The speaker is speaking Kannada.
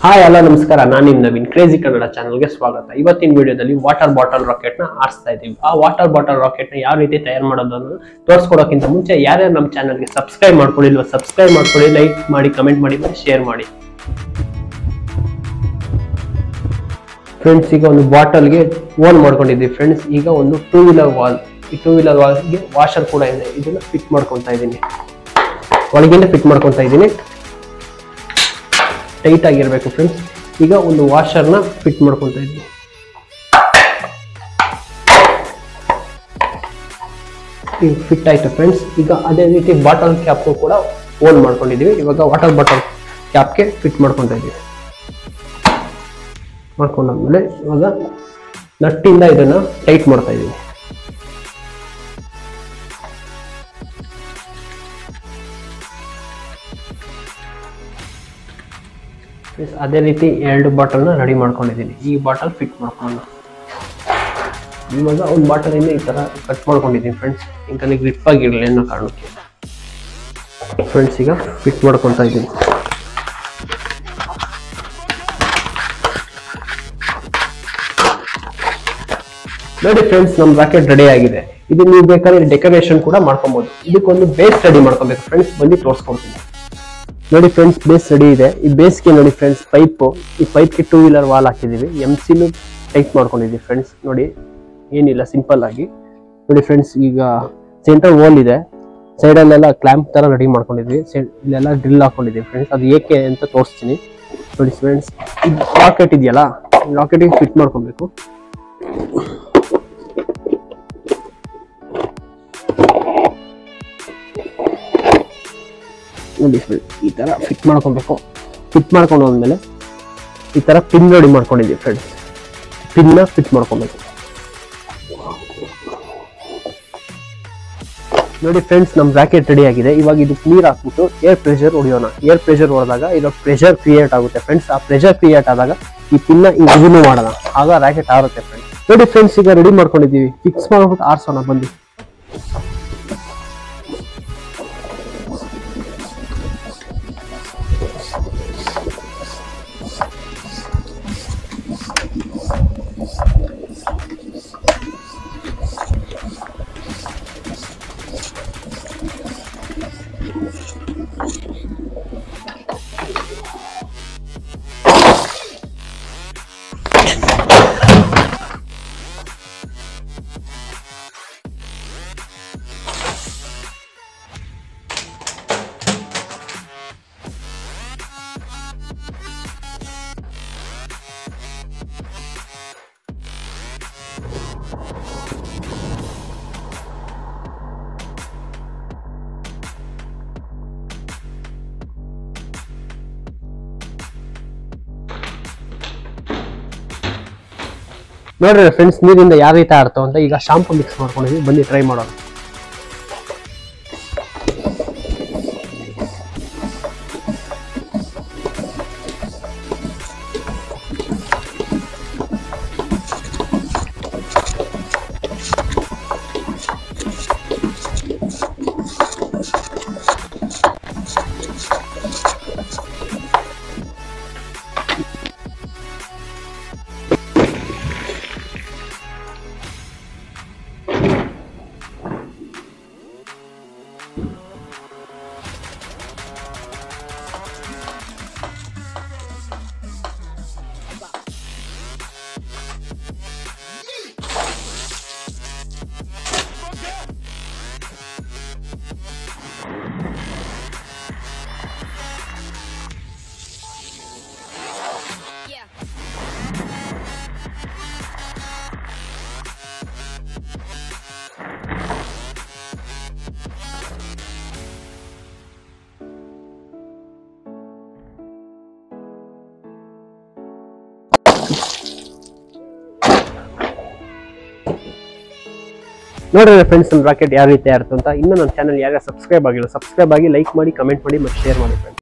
ಹಾಯ್ ಹಲೋ ನಮಸ್ಕಾರ, ನಾನು ನಿಮ್ಮ ನವೀನ್ ಕ್ರೇಜಿ ಕನ್ನಡ ಚಾನಲ್ಗೆ ಸ್ವಾಗತ. ಇವತ್ತಿನ ವಿಡಿಯೋದಲ್ಲಿ ವಾಟರ್ ಬಾಟಲ್ ರಾಕೆಟ್ ನ ಆರಿಸ್ತಾ ಇದೀವಿ. ಆ ವಾಟರ್ ಬಾಟಲ್ ರಾಕೆಟ್ ನ ಯಾವ ರೀತಿ ತಯಾರು ಮಾಡೋದನ್ನು ತೋರಿಸ್ಕೊಡೋಕ್ಕಿಂತ ಮುಂಚೆ ಯಾರ್ಯಾರು ನಮ್ಮ ಚಾನಲ್ಗೆ ಸಬ್ಸ್ಕ್ರೈಬ್ ಮಾಡ್ಕೊಳ್ಳಿಲ್ವಾ ಸಬ್ಸ್ಕ್ರೈಬ್ ಮಾಡ್ಕೊಳ್ಳಿ, ಲೈಕ್ ಮಾಡಿ, ಕಮೆಂಟ್ ಮಾಡಿ ಮತ್ತು ಶೇರ್ ಮಾಡಿ. ಫ್ರೆಂಡ್ಸ್, ಈಗ ಒಂದು ಬಾಟಲ್ಗೆ ಓನ್ ಮಾಡ್ಕೊಂಡಿದ್ದೀವಿ. ಫ್ರೆಂಡ್ಸ್, ಈಗ ಒಂದು ಟೂ ವೀಲರ್ ವಾಲ್, ಈ ಟೂ ವೀಲರ್ ವಾಲ್ಗೆ ವಾಷರ್ ಕೂಡ ಇದೆ. ಇದನ್ನ ಫಿಟ್ ಮಾಡ್ಕೊತಾ ಇದ್ದೀನಿ, ಒಳಗಿಂದ ಫಿಟ್ ಮಾಡ್ಕೊತಾ ಇದ್ದೀನಿ. ಟೈಟ್ ಆಗಿರ್ಬೇಕು ಫ್ರೆಂಡ್ಸ್. ಈಗ ಒಂದು ವಾಷರ್ನ ಫಿಟ್ ಮಾಡ್ಕೊತಾ ಇದ್ದೀನಿ. ಈಗ ಫಿಟ್ ಆಯ್ತು ಫ್ರೆಂಡ್ಸ್. ಈಗ ಅದೇ ರೀತಿ ಬಾಟಲ್ ಕ್ಯಾಪ್ ಕೂಡ ಓನ್ ಮಾಡ್ಕೊಂಡಿದೀವಿ. ಇವಾಗ ವಾಟರ್ ಬಾಟಲ್ ಕ್ಯಾಪ್ಗೆ ಫಿಟ್ ಮಾಡ್ಕೊತಾ ಇದ್ದೀವಿ. ಮಾಡ್ಕೊಂಡಾದ್ಮೇಲೆ ಇವಾಗ ನಟ್ಟಿಂದ ಇದನ್ನ ಟೈಟ್ ಮಾಡ್ತಾ ಇದ್ದೀವಿ. ಅದೇ ರೀತಿ ಎರಡು ಬಾಟಲ್ನ ರೆಡಿ ಮಾಡ್ಕೊಂಡಿದ್ದೀನಿ. ಈ ಬಾಟಲ್ ಫಿಟ್ ಮಾಡ್ಕೊಂಡು ಇವಾಗ ಒಂದು ಬಾಟಲ್ ಇಂದ ಈ ತರ ಕಟ್ ಮಾಡ್ಕೊಂಡಿದ್ದೀನಿ ಫ್ರೆಂಡ್ಸ್, ಇಂಕಲ್ಲಿ ಗ್ರಿಪ್ ಆಗಿರಲಿ ಅನ್ನೋ ಕಾರಣಕ್ಕೆ. ಫ್ರೆಂಡ್ಸ್, ಈಗ ಫಿಟ್ ಮಾಡ್ಕೊತಾ ಇದ್ದೀನಿ. ನೋಡಿ ಫ್ರೆಂಡ್ಸ್, ನಮ್ಮ ರಾಕೆಟ್ ರೆಡಿ ಆಗಿದೆ. ಇದು ನೀವು ಬೇಕಾದ್ರೆ ಡೆಕೋರೇಷನ್ ಕೂಡ ಮಾಡ್ಕೊಬಹುದು. ಇದಕ್ಕೊಂದು ಬೇಸ್ ರೆಡಿ ಮಾಡ್ಕೊಬೇಕು ಫ್ರೆಂಡ್ಸ್, ಬಂದು ತೋರಿಸ್ಕೊಡ್ತೀನಿ. ನೋಡಿ ಫ್ರೆಂಡ್ಸ್, ಬೇಸ್ ರೆಡಿ ಇದೆ. ಈ ಬೇಸ್ಗೆ ನೋಡಿ ಫ್ರೆಂಡ್ಸ್, ಪೈಪು, ಈ ಪೈಪ್ಗೆ ಟೂ ವೀಲರ್ ವಾಲ್ ಹಾಕಿದೀವಿ. MC ಟೈಟ್ ಮಾಡ್ಕೊಂಡಿದ್ದೀವಿ ಫ್ರೆಂಡ್ಸ್. ನೋಡಿ, ಏನಿಲ್ಲ, ಸಿಂಪಲ್ ಆಗಿ ನೋಡಿ ಫ್ರೆಂಡ್ಸ್. ಈಗ ಸೆಂಟರ್ ವಾಲ್ ಇದೆ, ಸೈಡಲ್ಲೆಲ್ಲ ಕ್ಲ್ಯಾಂಪ್ ತರ ರೆಡಿ ಮಾಡ್ಕೊಂಡಿದ್ವಿ. ಇಲ್ಲೆಲ್ಲ ಡ್ರಿಲ್ ಹಾಕೊಂಡಿದ್ದೀವಿ ಫ್ರೆಂಡ್ಸ್. ಅದು ಏಕೆ ಅಂತ ತೋರಿಸ್ತೀನಿ. ನೋಡಿ ಫ್ರೆಂಡ್ಸ್, ಇದು ರಾಕೆಟ್ ಇದೆಯಲ್ಲ, ರಾಕೆಟಿಗೆ ಫಿಟ್ ಮಾಡ್ಕೊಬೇಕು. ನೋಡಿ ಫ್ರೆಂಡ್ಸ್, ಈ ತರ ಫಿಟ್ ಮಾಡ್ಕೊಬೇಕು. ಫಿಟ್ ಮಾಡ್ಕೊಂಡು ಹೋದ್ಮೇಲೆ ಈ ತರ ಪಿನ್ ರೆಡಿ ಮಾಡ್ಕೊಂಡಿದ್ದೀವಿ ಫ್ರೆಂಡ್ಸ್. ಪಿನ್ನ ಫಿಟ್ ಮಾಡ್ಕೊಬೇಕು. ನೋಡಿ ಫ್ರೆಂಡ್ಸ್, ನಮ್ಮ ರಾಕೆಟ್ ರೆಡಿ ಆಗಿದೆ. ಇವಾಗ ಇದಕ್ಕೆ ನೀರು ಹಾಕ್ಬಿಟ್ಟು ಏರ್ ಪ್ರೆಷರ್ ಹೊಡೆಯೋಣ. ಏರ್ ಪ್ರೆಷರ್ ಹೊಡೆದಾಗ ಇದು ಪ್ರೆಷರ್ ಕ್ರಿಯೇಟ್ ಆಗುತ್ತೆ ಫ್ರೆಂಡ್ಸ್. ಆ ಪ್ರೆಷರ್ ಕ್ರಿಯೇಟ್ ಆದಾಗ ಈ ಪಿನ್ನ ಇದನ್ನು ಮಾಡೋಣ, ಆಗ ರಾಕೆಟ್ ಆರುತ್ತೆ ಫ್ರೆಂಡ್ಸ್. ನೋಡಿ ಫ್ರೆಂಡ್ಸ್, ಈಗ ರೆಡಿ ಮಾಡ್ಕೊಂಡಿದ್ದೀವಿ. ಫಿಕ್ಸ್ ಮಾಡ್ಬಿಟ್ಟು ಆರ್ಸೋಣ ಬಂದು. ನೋಡ್ರಿ ಫ್ರೆಂಡ್ಸ್, ನೀರಿಂದ ಯಾವ ರೀತಿ ಆಡ್ತಾವ ಅಂತ. ಈಗ ಶಾಂಪು ಮಿಕ್ಸ್ ಮಾಡ್ಕೊಂಡಿದ್ವಿ, ಬನ್ನಿ ಟ್ರೈ ಮಾಡೋಣ. ನೋಡ್ರಿ ಫ್ರೆಂಡ್ಸ್, ನಮ್ಮ ರಾಕೆಟ್ ಯಾವ ರೀತಿ ಆಡ್ತು ಅಂತ. ಇನ್ನು ನನ್ನ ಚಾನಲ್ ಯಾರು ಸಬ್ಸ್ಕ್ರೈಬ್ ಆಗಿಲ್ಲ, ಸಬ್ಸ್ಕ್ರೈಬ್ ಆಗಿ, ಲೈಕ್ ಮಾಡಿ, ಕಮೆಂಟ್ ಮಾಡಿ ಮತ್ತು ಶೇರ್ ಮಾಡಿ ಫ್ರೆಂಡ್ಸ್.